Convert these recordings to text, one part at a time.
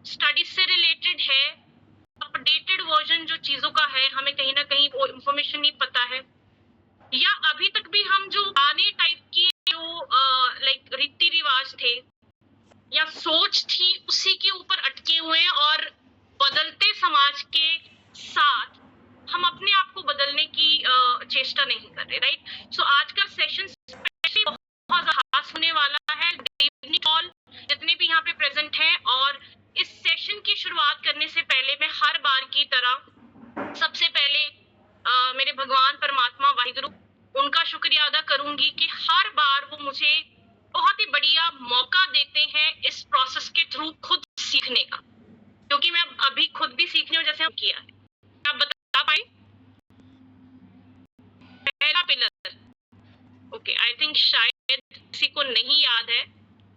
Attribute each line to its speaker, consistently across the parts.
Speaker 1: Studies से related है, updated version जो चीजों का है, हमें कहीं ना कहीं वो इंफॉर्मेशन नहीं पता है, या अभी तक भी हम जो पुराने टाइप की जो लाइक रीति रिवाज थे या सोच थी उसी के ऊपर अटके हुए हैं, और बदलते समाज के साथ हम अपने आप को बदलने की चेष्टा नहीं कर रहे, राइट। सो आज का सेशन स्पेशली बहुत खास होने वाला है। ऑल जितने भी यहाँ पे प्रेजेंट हैं, और इस सेशन की शुरुआत करने से पहले मैं हर बार की तरह सबसे पहले मेरे भगवान परमात्मा वाहिगुरु उनका शुक्रिया अदा करूंगी कि हर बार वो मुझे बहुत ही बढ़िया मौका देते हैं इस प्रोसेस के थ्रू खुद सीखने का, क्योंकि मैं अभी खुद भी सीख रही हूँ जैसे हम किया है। आप बता पाए पहला पिलर? ओके, आई थिंक शायद किसी को नहीं याद है,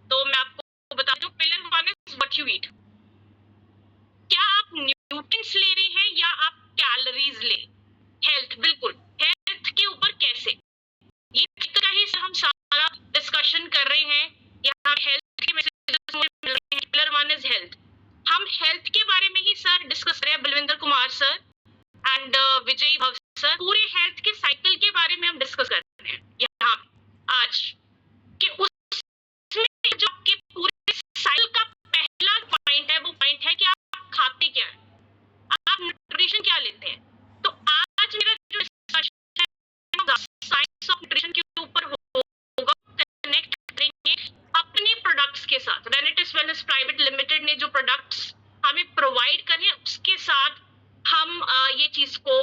Speaker 1: तो मैं आपको बता दूं। पिलर 1 इज व्हाट यू ईट। क्या आप न्यूट्रिएंट्स ले रहे हैं या आप कैलोरीज ले? हेल्थ, बिल्कुल, हेल्थ के ऊपर कैसे, ये का ही हम सारा डिस्कशन कर रहे हैं। यहाँ हेल्थ के मैसेजेस मिल रहे हैं। Pillar 1 is health. हम हेल्थ के बारे में ही सर डिस्कस कर रहे हैं, बलविंदर कुमार सर एंड विजय भव सर। पूरे हेल्थ के साइकिल के बारे में हम डिस्कस कर रहे हैं यहाँ आज, कि उसमें जो आपके पूरे साइकिल का पहला पॉइंट है वो पॉइंट है कि आप खाते क्या है, आप न्यूट्रिशन क्या लेते हैं। तो आज मेरा जो डिस्कशन है साइंस ऑफ न्यूट्रिशन के ऊपर होगा। कनेक्ट करेंगे अपने प्रोडक्ट्स के साथ। रेनेटिस वेलनेस प्राइवेट लिमिटेड ने जो प्रोडक्ट्स हमें प्रोवाइड करे उसके साथ हम ये चीज को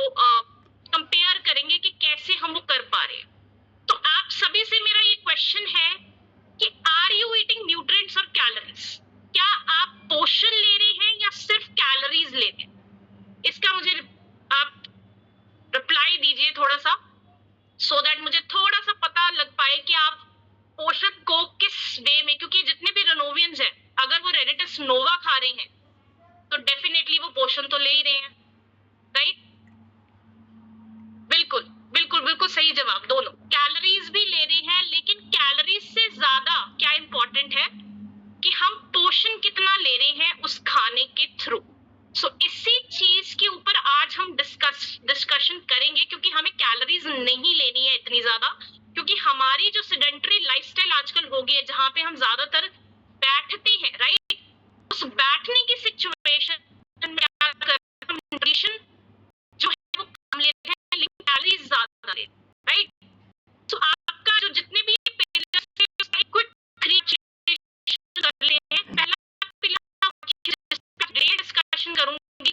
Speaker 1: कंपेयर करेंगे कि कैसे हम वो कर पा रहे हैं। तो आप सभी से मेरा ये क्वेश्चन है कि आर यू ईटिंग न्यूट्रिएंट्स और कैलोरीज? क्या आप पोषण ले रहे हैं या सिर्फ कैलोरीज ले रहे हैं? इसका मुझे आप रिप्लाई दीजिए थोड़ा सा, सो दैट मुझे थोड़ा सा पता लग पाए कि आप पोषण को किस वे में, क्योंकि जितने भी रेनोवियंस हैं अगर वो रेनेटिस नोवा खा रहे हैं तो डेफिनेटली वो पोषण तो ले ही रहे हैं, राइट। बिल्कुल बिल्कुल बिल्कुल सही जवाब। दोनों कैलोरीज भी ले रहे हैं, लेकिन कैलोरीज से ज्यादा क्या इंपॉर्टेंट है कि हम पोषण कितना ले रहे हैं उस खाने के थ्रू। सो इसी चीज के ऊपर आज हम डिस्कशन करेंगे, क्योंकि हमें कैलोरीज नहीं लेनी है इतनी ज्यादा, क्योंकि हमारी जो सेडेंटरी लाइफस्टाइल आजकल हो गई है जहां पे हम ज्यादातर बैठते हैं, राइट। उस बैठने की सिचुएशन में क्या कर न्यूट्रिशन जो है वो कम लेते हैं लेकिन कैलोरीज ज्यादा लेते हैं, राइट। तो आपका जो जितने भी पिलर्स थे क्विक कर ले हैं। पहला पिलर डिस्कशन करूंगी।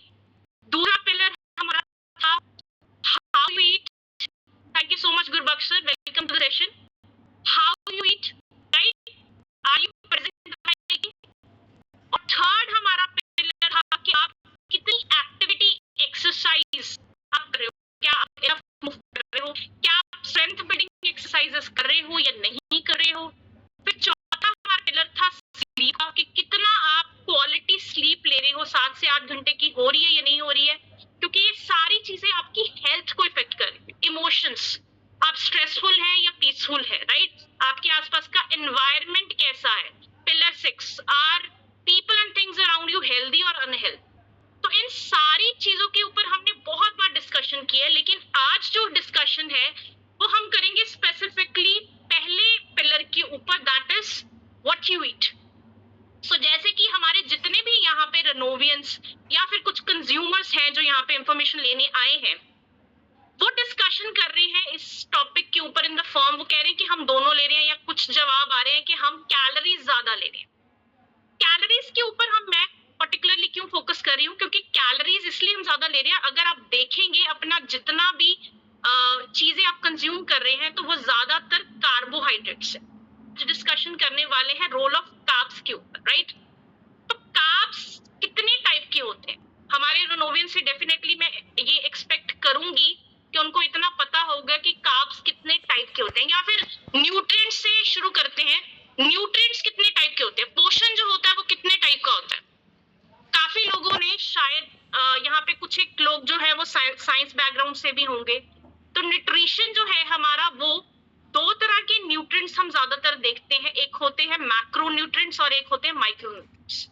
Speaker 1: दूसरा पिलर हमारा था how you eat. Thank you so much Gurbaksh sir, welcome to the session. How you eat, right, are you present. और थर्ड हमारा पिलर था कि आप कितनी एक्टिविटी एक्सरसाइज आप कर रहे हो, क्या आप इनफ मूव कर रहे हो, क्या आप स्ट्रेंथ बिल्डिंग एक्सरसाइजेस कर रहे हो या नहीं कर रहे हो। फिर चौथा हमारा पिलर था स्लीप, कि कितना आप क्वालिटी स्लीप ले रहे हो, 7 से 8 घंटे की हो रही है या नहीं हो रही है, क्योंकि ये सारी चीजें आपकी हेल्थ को इफेक्ट कर रही है। इमोशंस, आप स्ट्रेसफुल है या पीसफुल है, राइट। आपके आसपास का एनवायरनमेंट कैसा है। Pillar 6, are people and things around you healthy और अनहेल्दी। तो इन सारी चीजों के ऊपर हमने बहुत बार डिस्कशन किया है, लेकिन आज जो डिस्कशन है वो हम करेंगे स्पेसिफिकली पहले पिलर के ऊपर, that is what you eat. So जैसे कि हमारे जितने भी यहाँ पे रेनोवियंस या फिर कुछ कंज्यूमर्स हैं जो यहाँ पे इंफॉर्मेशन लेने आए हैं, वो डिस्कशन कर रहे हैं इस टॉपिक के ऊपर इन द फॉर्म। वो कह रहे हैं कि हम दोनों ले रहे हैं, या कुछ जवाब आ रहे हैं कि हम कैलोरीज ज्यादा ले रहे हैं। कैलोरीज के ऊपर मैं पर्टिकुलरली क्यों फोकस कर रही हूँ, क्योंकि कैलोरीज इसलिए हम ज्यादा ले रहे हैं, अगर आप देखेंगे अपना जितना भी चीजें आप कंज्यूम कर रहे हैं तो वो ज्यादातर कार्बोहाइड्रेट्स है। डिस्कशन करने वाले हैं रोल ऑफ कार्ब्स के ऊपर, राइट। तो कार्ब्स कितने टाइप के होते हैं? हमारे रेनोवियन से डेफिनेटली मैं ये एक्सपेक्ट करूंगी कि उनको इतना पता होगा कि कार्ब्स कितने टाइप के होते हैं। या फिर न्यूट्रिएंट्स से शुरू करते हैं। न्यूट्रिएंट्स कितने टाइप के होते हैं? पोषण जो होता है वो कितने टाइप का होता है? काफी लोगों ने शायद यहाँ पे कुछ एक लोग जो है वो साइंस बैकग्राउंड से भी होंगे। तो न्यूट्रिशन जो है हमारा, वो 2 तरह के न्यूट्रिएंट्स हम ज्यादातर देखते हैं। एक होते हैं मैक्रो न्यूट्रिएंट्स और एक होते हैं माइक्रो न्यूट्रिएंट्स।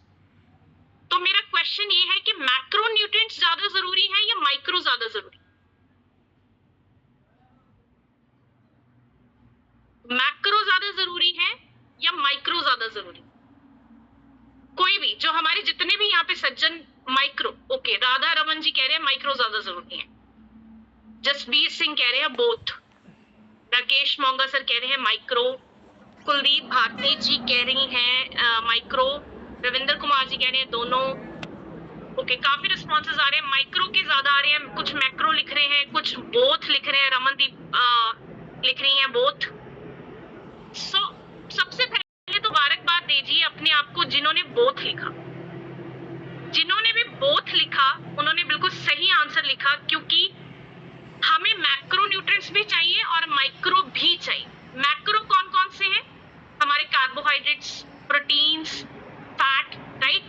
Speaker 1: तो मेरा क्वेश्चन ये है कि मैक्रो न्यूट्रिएंट्स ज्यादा जरूरी है या माइक्रो ज्यादा जरूरी? मैक्रो ज्यादा जरूरी है या माइक्रो ज्यादा जरूरी? कोई भी, जो हमारे जितने भी यहाँ पे सज्जन माइक्रो, ओके, राधा रमन जी कह रहे हैं माइक्रो ज्यादा जरूरी है, जसबीर सिंह कह रहे हैं बोथ, राकेश मोंगा सर कह रहे हैं माइक्रो, कुलदीप भारती जी कह रही हैं माइक्रो, रविंद्र कुमार जी कह रहे हैं दोनों। ओके, काफी रिस्पॉन्सेज आ रहे हैं, माइक्रो के ज्यादा आ रहे हैं, कुछ मैक्रो लिख रहे हैं, कुछ बोथ लिख रहे हैं, रमनदीप लिख रही हैं बोथ। सो सबसे पहले तो मुबारकबाद दीजिए अपने आप को जिन्होंने बोथ लिखा। जिन्होंने भी बोथ लिखा उन्होंने बिल्कुल सही आंसर लिखा, क्योंकि हमें मैक्रो न्यूट्रिएंट्स भी चाहिए और माइक्रो भी चाहिए। मैक्रो कौन कौन से हैं? हमारे कार्बोहाइड्रेट्स, प्रोटीन्स, फैट, राइट,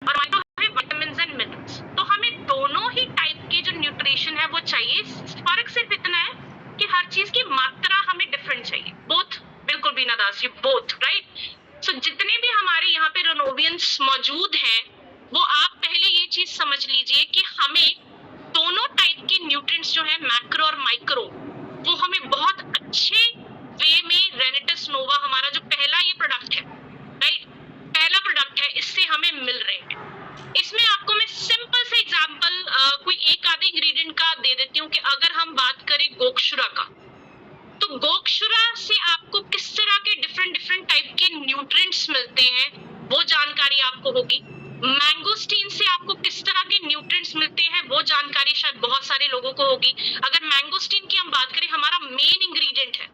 Speaker 1: और माइक्रो है विटामिन्स एंड मिनरल्स। तो हमें दोनों ही टाइप के जो न्यूट्रिशन है वो चाहिए। फर्क सिर्फ इतना है कि हर चीज की मात्रा हमें डिफरेंट चाहिए। बोथ, बिल्कुल बीना दास जी, बोथ, राइट। सो जितने भी हमारे यहाँ पे रेनोवियंस मौजूद हैं, वो आप पहले ये चीज समझ लीजिए कि हमें दोनों टाइप के न्यूट्रिएंट्स जो है मैक्रो और माइक्रो, वो हमें बहुत अच्छे वे में रेनिटस नोवा हमारा जो पहला ये प्रोडक्ट है, राइट, पहला प्रोडक्ट है, इससे हमें मिल रहे हैं। इसमें आपको मैं सिंपल से एग्जांपल कोई एक आधे इंग्रेडिएंट का दे देती हूँ कि अगर हम बात करें गोक्षुरा का, तो गोक्षुरा से आपको किस तरह के डिफरेंट टाइप के न्यूट्रिएंट्स मिलते हैं वो जानकारी आपको होगी। मैंगोस्टीन से आपको किस तरह के न्यूट्रिएंट्स मिलते हैं वो जानकारी शायद बहुत सारे लोगों को होगी। अगर मैंगोस्टीन की हम बात करें, हमारा मेन इंग्रेडिएंट है,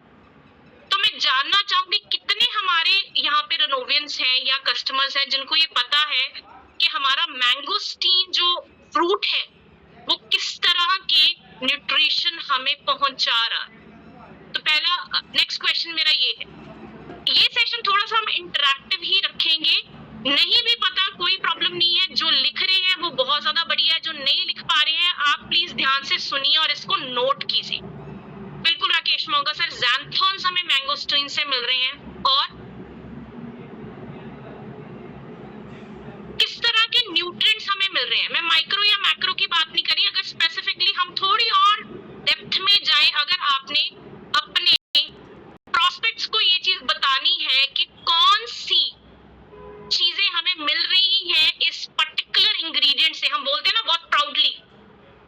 Speaker 1: तो मैं जानना चाहूंगी कितने हमारे यहाँ पे रेनोवियंस हैं या कस्टमर्स हैं जिनको ये पता है कि हमारा मैंगोस्टीन जो फ्रूट है वो किस तरह के न्यूट्रिशन हमें पहुंचा रहा है। तो पहला नेक्स्ट क्वेश्चन मेरा ये है। ये सेशन थोड़ा सा हम इंटरैक्टिव ही रखेंगे, नहीं भी पता कोई प्रॉब्लम नहीं है, जो लिख रहे हैं वो बहुत ज्यादा बढ़िया है, जो नहीं लिख पा रहे हैं आप प्लीज ध्यान से सुनिए और इसको नोट कीजिए। बिल्कुल राकेश मोंगा सर, ज़ैंथोन्स हमें मैंगोस्टीन से मिल रहे हैं, और किस तरह के न्यूट्रिएंट्स हमें मिल रहे हैं। मैं माइक्रो या मैक्रो की बात नहीं करी, अगर स्पेसिफिकली हम थोड़ी और डेप्थ में जाएं, अगर आपने अपने प्रोस्पेक्ट्स को ये चीज बतानी है कि कौन सी चीजें हमें मिल रही हैं इस पर्टिकुलर इंग्रेडिएंट से, हम बोलते हैं ना बहुत प्राउडली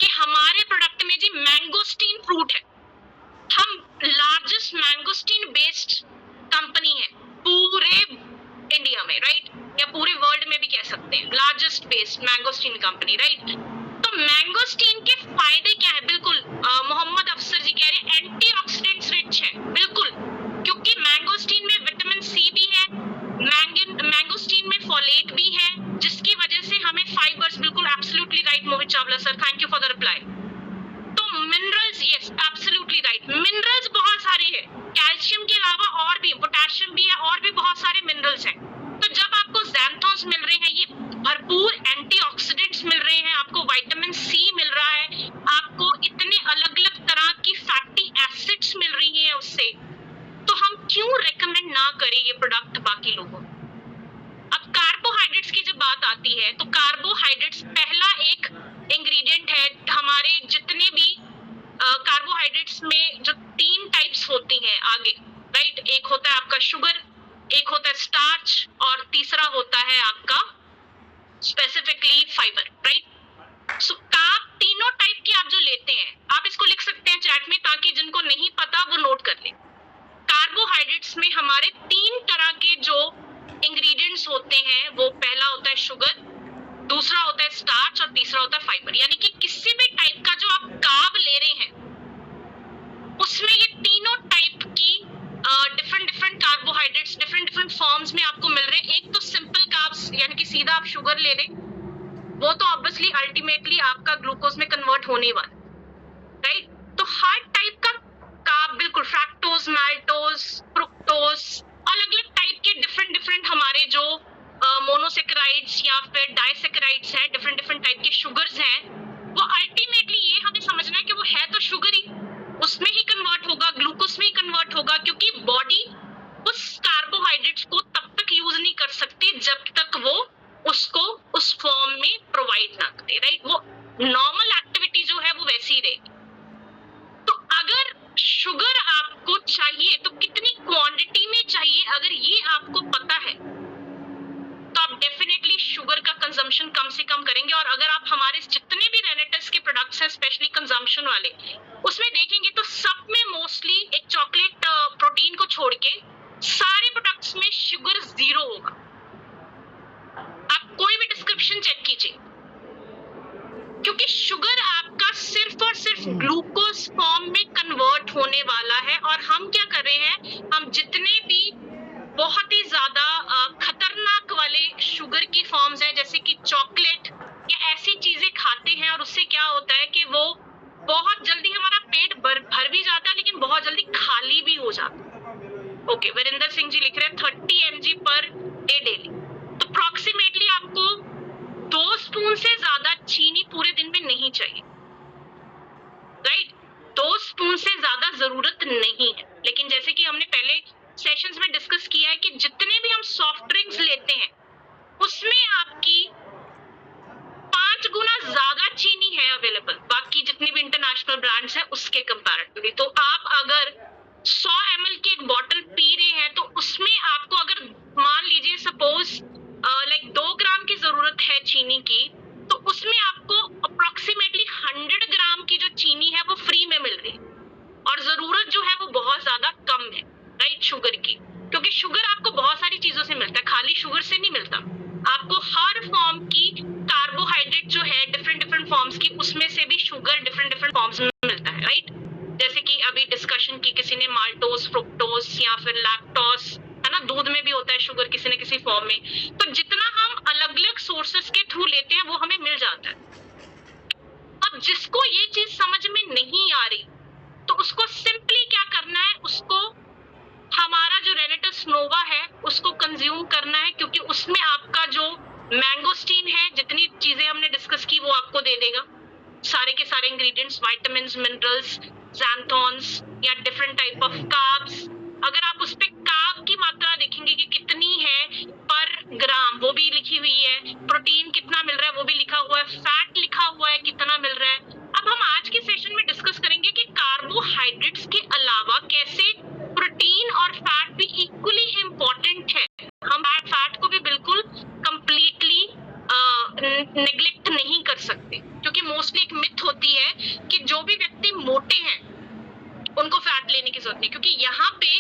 Speaker 1: कि हमारे प्रोडक्ट में जी मैंगोस्टीन फ्रूट है, हम लार्जेस्ट मैंगोस्टीन बेस्ड कंपनी है पूरे इंडिया में, राइट, या पूरे वर्ल्ड में भी कह सकते हैं, largest based mangosteen company, right. तो मैंगोस्टीन के फायदे क्या है? बिल्कुल मोहम्मद अफसर जी कह रहे हैं एंटीऑक्सीडेंट्स रिच है, बिल्कुल, क्योंकि मैंगोस्टीन में विटामिन सी भी है, मैंगोस्टीन में फोलेट भी है, जिसकी वजह से हमें फाइबर्स, बिल्कुल absolutely right Mohit Chawla sir, thank you for the reply. तो minerals, yes absolutely right, minerals बहुत सारे हैं, कैल्शियम के अलावा और भी पोटेशियम भी है, और भी बहुत सारे मिनरल्स हैं। तो जब आपको ज़ैंथोन्स मिल रहे हैं, ये भरपूर एंटीऑक्सीडेंट्स मिल रहे हैं, आपको विटामिन सी मिल रहा है, आपको इतने अलग अलग तरह की फैटी एसिड्स मिल रही हैं उससे, तो हम क्यों रेकमेंड ना करें ये प्रोडक्ट बाकी लोगों को। अब कार्बोहाइड्रेट्स की जब बात आती है, तो कार्बोहाइड्रेट्स पहला एक इंग्रेडिएंट है। हमारे जितने भी कार्बोहाइड्रेट्स में जो 3 टाइप्स होती हैं आगे, राइट, एक होता है आपका शुगर, एक होता है स्टार्च, और तीसरा होता है आपका स्पेसिफिकली फाइबर, राइट। सो कार्ब तीनों टाइप की आप जो लेते हैं, आप इसको लिख सकते हैं चैट में, ताकि जिनको नहीं पता वो नोट कर ले। कार्बोहाइड्रेट्स में हमारे 3 तरह के जो इंग्रेडिएंट्स होते हैं, वो पहला होता है शुगर, दूसरा होता है स्टार्च, और तीसरा होता है फाइबर। यानी कि किसी भी टाइप का जो आप कार्ब ले रहे हैं उसमें ये तीनों टाइप की डिफरेंट कार्बोहाइड्रेट्स डिफरेंट फॉर्म्स में आपको मिल रहे हैं। एक तो सिंपल कार्ब्स, यानी कि सीधा आप शुगर ले लें, वो तो ऑब्वियसली अल्टीमेटली आपका ग्लूकोज में कन्वर्ट होने वाला, राइट। तो हर टाइप का कार्ब, बिल्कुल फ्रैक्टोज, मैल्टोज, फ्रुक्टोज, अलग अलग टाइप के डिफरेंट हमारे जो मोनोसेकेराइड्स या फिर डाइसेकेराइड्स हैं, डिफरेंट टाइप के शुगर्स हैं, वो अल्टीमेटली ये हमें समझना है कि वो है तो शुगर ही, उसमें ही कन्वर्ट होगा, ग्लूकोज में ही कन्वर्ट होगा, क्योंकि बॉडी उस कार्बोहाइड्रेट्स को तब तक यूज नहीं कर सकती जब तक वो उसको उस फॉर्म में नॉर्मल एक्टिविटी जो है वो वैसी ही रहेगी। तो अगर शुगर आपको चाहिए तो कितनी क्वांटिटी में चाहिए, अगर ये आपको पता है तो आप डेफिनेटली शुगर का कंजम्पशन कम से कम करेंगे। और अगर आप हमारे जितने भी रेनेटस के प्रोडक्ट्स हैं स्पेशली कंजम्पशन वाले, उसमें देखेंगे तो सब में मोस्टली एक चॉकलेट प्रोटीन को छोड़ के सारे प्रोडक्ट्स में शुगर 0 होगा। आप कोई भी डिस्क्रिप्शन चेक कीजिए, क्योंकि शुगर आपका सिर्फ और सिर्फ ग्लूकोज फॉर्म में कन्वर्ट होने वाला है। और हम क्या कर रहे हैं, हम जितने भी बहुत ही ज्यादा खतरनाक वाले शुगर की फॉर्म्स हैं जैसे कि चॉकलेट या ऐसी चीजें खाते हैं, और उससे क्या होता है कि वो बहुत जल्दी हमारा पेट भर भी जाता है लेकिन बहुत जल्दी खाली भी हो जाता है। ओके, वीरेंद्र सिंह जी लिख रहे हैं 30 mg पर डे डेली, तो अप्रोक्सीमेटली आपको 2 स्पून से ज्यादा चीनी पूरे दिन में नहीं चाहिए, राइट? 2 स्पून से ज्यादा जरूरत नहीं है। लेकिन जैसे कि हमने पहले सेशंस में डिस्कस किया है कि जितने भी हम सॉफ्ट ड्रिंक्स लेते हैं उसमें आपकी 5 गुना ज्यादा चीनी है अवेलेबल, बाकी जितने भी इंटरनेशनल ब्रांड्स हैं उसके कंपैरेटिवली। तो आप अगर 100 ml की एक बॉटल पी रहे हैं तो उसमें आपको अगर मान लीजिए सपोज लाइक 2 ग्राम की जरूरत है चीनी की, तो उसमें आपको अप्रोक्सीमेटली 100 ग्राम की जो चीनी है वो फ्री में मिल रही है। और जरूरत जो है वो बहुत ज्यादा कम है, राइट, शुगर की। क्योंकि शुगर आपको बहुत सारी चीजों से मिलता है, खाली शुगर से नहीं मिलता। आपको हर फॉर्म की कार्बोहाइड्रेट जो है डिफरेंट डिफरेंट फॉर्म्स की, उसमें से भी शुगर डिफरेंट डिफरेंट फॉर्म्स में मिलता है, राइट? जैसे कि अभी डिस्कशन की किसी ने माल्टोस, फ्रुक्टोस या फिर लैक्टोस, है ना, दूध में भी होता है शुगर किसी न किसी फॉर्म में। तो जितना हम अलग अलग सोर्सेस के थ्रू लेते हैं वो हमें मिल जाता है। अब जिसको ये चीज समझ में नहीं आ रही तो उसको सिंपली क्या करना है, उसको हमारा जो रेनेटस नोवा है उसको कंज्यूम करना है, क्योंकि उसमें आपका जो मैंगोस्टीन है, जितनी चीजें हमने डिस्कस की वो आपको दे देगा, सारे के सारे इंग्रेडिएंट्स, विटामिन्स, मिनरल्स, ज़ैंथोन्स या डिफरेंट टाइप ऑफ कार्ब्स। अगर आप उस पे कार्ब की मात्रा देखेंगे कि कितनी है पर ग्राम, वो भी लिखी हुई है, प्रोटीन कितना मिल रहा है वो भी लिखा हुआ है, फैट लिखा हुआ है कितना मिल रहा है। अब हम आज के सेशन में डिस्कस करेंगे कि कार्बोहाइड्रेट्स के अलावा कैसे प्रोटीन और फैट भी इक्वली इम्पोर्टेंट है। हम फैट को भी बिल्कुल कंप्लीटली नेग्लेक्ट नहीं कर सकते, क्योंकि मोस्टली एक मिथ होती है कि जो भी व्यक्ति मोटे हैं उनको फैट लेने की जरूरत नहीं, क्योंकि यहाँ पे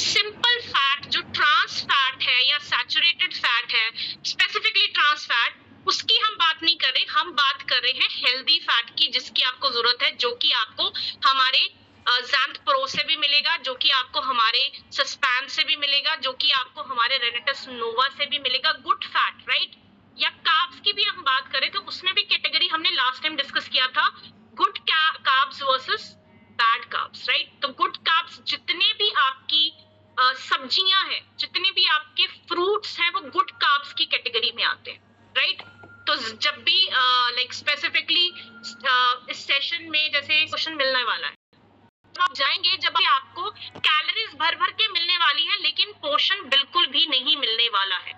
Speaker 1: सिंपल फैट जो ट्रांस फैट है या सैचुरेटेड फैट है, स्पेसिफिकली ट्रांस फैट, उसकी हम बात नहीं कर रहे, हम बात कर रहे हैं हेल्दी फैट की, जिसकी आपको जरूरत है, जो कि आपको हमारे ज़ैंथ प्रो से भी मिलेगा, जो कि आपको हमारे सस्पेंस से भी मिलेगा, जो कि आपको हमारे रेनेटस नोवा से भी मिलेगा, गुड फैट, राइट? या कार्ब्स की भी हम बात करें तो उसमें भी कैटेगरी हमने लास्ट टाइम डिस्कस किया था, good carbs versus bad carbs, right? तो गुड कार्ब्स जितने भी आपकी सब्जियां हैं, जितने भी आपके फ्रूट्स हैं, वो गुड कार्ब्स की कैटेगरी में आते हैं, राइट? तो जब भी लाइक स्पेसिफिकली इस सेशन में जैसे क्वेश्चन मिलने वाला है तो आप जाएंगे जब आपको कैलोरीज भर भर के मिलने वाली है लेकिन पोषण बिल्कुल भी नहीं मिलने वाला है।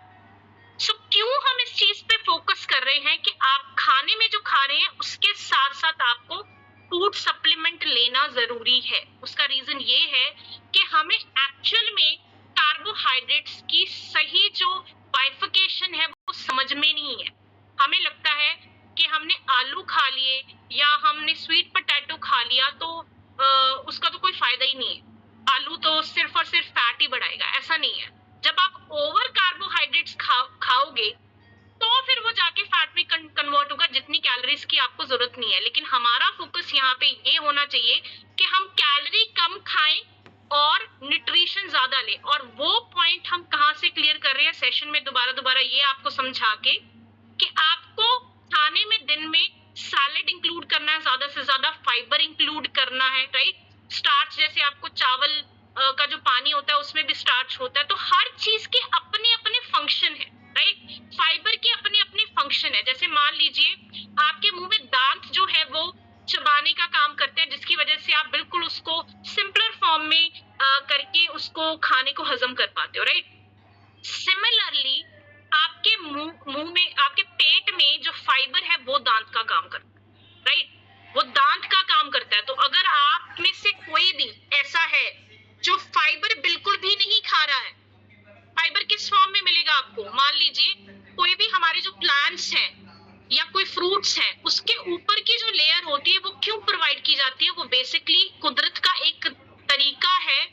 Speaker 1: सो क्यों हम इस चीज पे फोकस कर रहे हैं कि आप खाने में जो खा रहे हैं उसके साथ साथ आपको फूड सप्लीमेंट लेना जरूरी है। उसका रीजन ये है कि हमें एक्चुअल में कार्बोहाइड्रेट्स की सही जो बाइफिकेशन है वो समझ में नहीं है। हमें लगता है कि हमने आलू खा लिए या हमने स्वीट पोटैटो खा लिया तो उसका तो कोई फायदा ही नहीं है, आलू तो सिर्फ और सिर्फ फैट ही बढ़ाएगा, ऐसा नहीं है। जब आप ओवर कार्बोहाइड्रेट्स खाओगे तो फिर वो जाके फैट में कन्वर्ट होगा, जितनी कैलोरीज की आपको जरूरत नहीं है। लेकिन हमारा फोकस यहाँ पे ये होना चाहिए कि हम कैलोरी कम खाएं और न्यूट्रिशन ज्यादा लें। और वो पॉइंट हम कहाँ से क्लियर कर रहे हैं सेशन में, दोबारा ये आपको समझा के कि आपको खाने में दिन में सैलेड इंक्लूड करना है, ज्यादा से ज्यादा फाइबर इंक्लूड करना है, राइट? स्टार्च, जैसे आपको चावल का जो पानी होता है उसमें भी स्टार्च होता है, तो हर चीज के अपने अपने फंक्शन है, राइट? फाइबर के अपने अपने फंक्शन है। जैसे मान लीजिए आपके मुंह में दांत जो है वो चबाने का काम करते हैं, जिसकी वजह से आप बिल्कुल उसको सिंपलर फॉर्म में करके उसको खाने को हजम कर पाते हो, राइट? सिमिलरली आपके मुंह में, आपके पेट में जो फाइबर है वो दांत का काम करता है। फ्रूट्स हैं उसके ऊपर की जो लेयर होती है वो क्यों प्रोवाइड की जाती है? वो बेसिकली कुदरत का एक तरीका है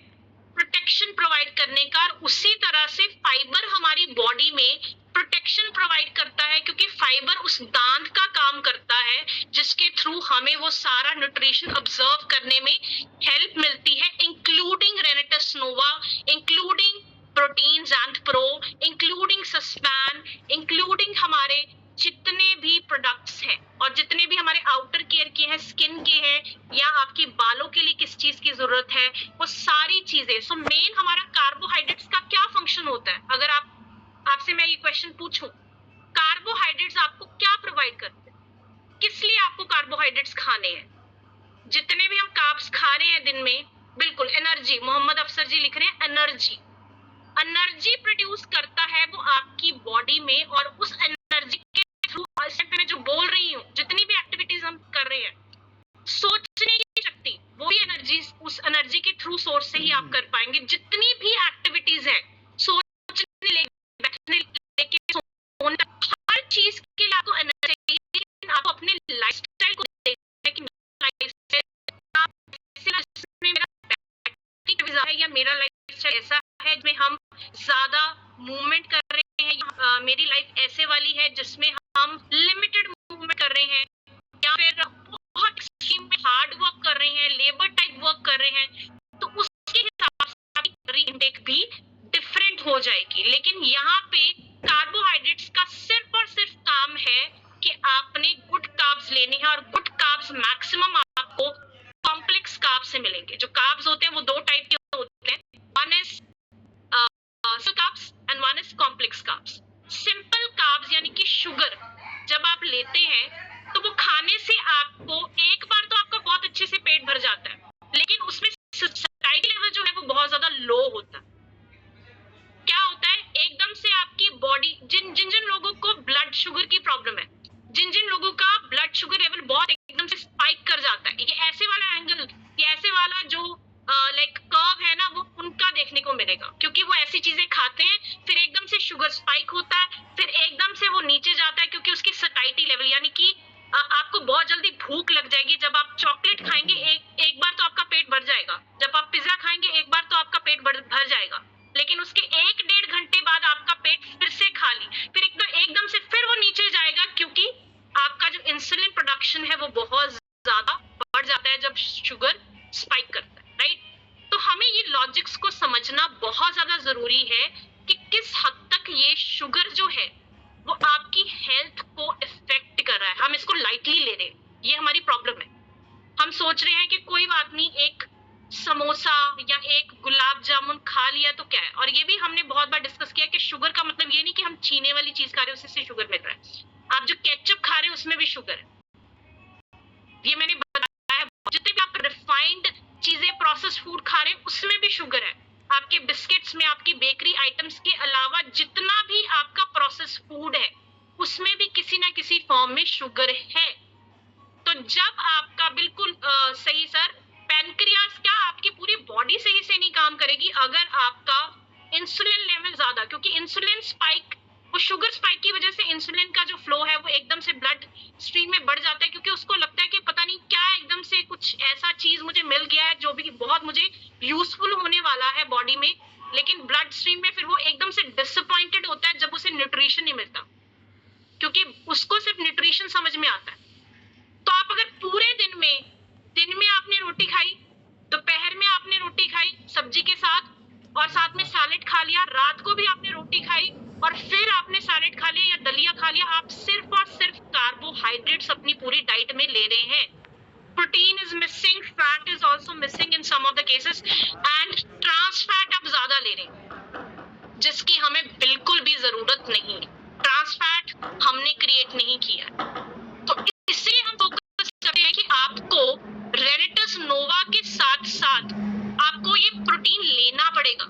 Speaker 1: प्रोटेक्शन प्रोवाइड करने का। उसी तरह से फाइबर हमारी बॉडी में प्रोटेक्शन प्रोवाइड करता है, क्योंकि फाइबर उस दांत का काम करता है जिसके थ्रू हमें वो सारा न्यूट्रिशन ऑब्जर्व करने में हेल्प मिलती है, इंक्लूडिंग रेनिटस नोवा, including proteins and pro, including सस्पैन, इंक्लूडिंग हमारे जितने भी प्रोडक्ट्स हैं और जितने भी हमारे आउटर केयर के हैं, स्किन के हैं, या आपकी बालों के लिए किस चीज की जरूरत है, वो सारी चीजें। सो मेन हमारा कार्बोहाइड्रेट्स का क्या फंक्शन होता है? अगर आपसे मैं ये क्वेश्चन पूछूं, कार्बोहाइड्रेट्स आपको क्या प्रोवाइड करते हैं? किस लिए आपको कार्बोहाइड्रेट्स खाने हैं? जितने भी हम कार्ब्स खा रहे हैं दिन में, बिल्कुल एनर्जी, मोहम्मद अफसर जी लिख रहे हैं एनर्जी, एनर्जी प्रोड्यूस करता है वो आपकी बॉडी में, और उस एनर्जी के थ्रू मैं जो बोल रही हूँ, जितनी भी एक्टिविटीज हम कर रहे हैं, सोचने की शक्ति, वो भी एनर्जी, उस एनर्जी के थ्रू सोर्स से ही आप कर पाएंगे। जितनी भी एक्टिविटीज है, सोचने लेके, बैठने लेके, सोने, हर चीज के लिए आपको एनर्जी चाहिए। लेकिन आपको अपने लाइफस्टाइल को देखना है कि मेरा लाइफस्टाइल ऐसा है जिसमें हम ज्यादा मूवमेंट कर रहे हैं, मेरी लाइफ ऐसे वाली है जिसमें हम लिमिटेड मूवमेंट कर रहे हैं, या फिर बहुत एक्सट्रीम में हार्ड वर्क कर रहे हैं, लेबर टाइप वर्क कर रहे हैं, तो उसके हिसाब से आपकी इनटेक भी डिफरेंट हो जाएगी। लेकिन यहाँ पे कार्बोहाइड्रेट्स का सिर्फ और सिर्फ काम है कि आपने गुड कार्ब्स लेने हैं, और गुड कार्ब्स मैक्सिमम आपको कॉम्प्लेक्स कार्ब से मिलेंगे। जो कार्ब्स होते हैं वो दो टाइप के होते हैं, one is carbs and one is complex carbs. Simple carbs यानी कि शुगर जब आप लेते हैं तो वो खाने से आपको एक बार तो आपका बहुत अच्छे से पेट भर जाता है, लेकिन उसमें सैटिस्फैक्शन लेवल जो है वो बहुत ज्यादा लो होता है। क्या होता है, एकदम से आपकी बॉडी, जिन जिन लोगों को ब्लड शुगर की प्रॉब्लम है, जिन लोगों का ब्लड शुगर लेवल बहुत एकदम से स्पाइक कर जाता है, ये ऐसे वाला एंगल, ये ऐसे वाला जो लाइक कर्व है ना, वो उनका देखने को मिलेगा, क्योंकि वो ऐसी चीजें खाते हैं, फिर एकदम से शुगर स्पाइक होता है, फिर एकदम से वो नीचे जाता है, क्योंकि उसकी सटाइटी लेवल, यानी कि आपको बहुत जल्दी भूख लग जाएगी। जब आप चॉकलेट खाएंगे एक बार तो आपका पेट भर जाएगा, जब आप पिज्जा खाएंगे एक बार तो आपका पेट भर जाएगा, लेकिन उसके 1-1.5 घंटे बाद आपका पेट फिर से खाली, फिर एकदम से फिर वो नीचे जाएगा, क्योंकि आपका जो इंसुलिन प्रोडक्शन है वो बहुत ज्यादा बढ़ जाता है जब शुगर स्पाइक करता है, राइट? तो हमें ये लॉजिक्स को समझना बहुत ज्यादा जरूरी है कि किस हद तक ये शुगर जो है वो आपकी हेल्थ को इफेक्ट कर रहा है। हम इसको लाइटली ले रहे हैं, ये हमारी प्रॉब्लम है। हम सोच रहे हैं कि कोई बात नहीं, एक समोसा या एक गुलाब जामुन खा लिया तो क्या है। और ये भी हमने बहुत बार डिस्कस किया कि शुगर का मतलब ये नहीं कि हम चीनी वाली चीज खा रहे हैं उससे शुगर मिल रहा है। आप जो केचप खा रहे हैं उसमें भी शुगर है, ये मैंने बताया है। जितने भी आप रिफाइंड चीजें, प्रोसेस फूड खा रहे हैं उसमें भी शुगर है। आपके बिस्किट्स में, आपकी बेकरी आइटम्स के अलावा जितना भी आपका प्रोसेस फूड है उसमें भी किसी ना किसी फॉर्म में शुगर है। तो जब आपका बिल्कुल सही सर, पैनक्रियाज क्या आपकी पूरी बॉडी सही से नहीं काम करेगी अगर आपका इंसुलिन लेवल ज्यादा, क्योंकि इंसुलिन स्पाइक, वो शुगर स्पाइक की वजह से इंसुलिन का जो फ्लो है वो एकदम से ब्लड स्ट्रीम में बढ़ जाता है, क्योंकि उसको लगता है कि पता नहीं क्या एकदम से कुछ ऐसा चीज मुझे मिल गया है जो भी बहुत मुझे यूजफुल होने वाला है बॉडी में, लेकिन ब्लड स्ट्रीम में फिर वो एकदम से डिसअपॉइंटेड होता है जब उसे न्यूट्रिशन नहीं मिलता, क्योंकि उसको सिर्फ न्यूट्रिशन समझ में आता है। तो आप अगर पूरे दिन में आपने रोटी खाई, दोपहर में आपने रोटी खाई सब्जी के साथ, और साथ में सैलेड खा लिया, रात को भी आपने रोटी खाई और फिर आपने सैलेड खा लिया या दलिया खा लिया, आप सिर्फ और सिर्फ कार्बोहाइड्रेट्स अपनी पूरी डाइट में ले रहे हैं। Protein is missing, fat is also missing in some of the cases, and trans fat आप ज्यादा ले रहे हैं जिसकी हमें बिल्कुल भी जरूरत नहीं है। ट्रांस फैट हमने क्रिएट नहीं किया, तो इसलिए हम फोकस करते हैं कि आपको रेनिटस नोवा के साथ साथ आपको ये प्रोटीन लेना पड़ेगा।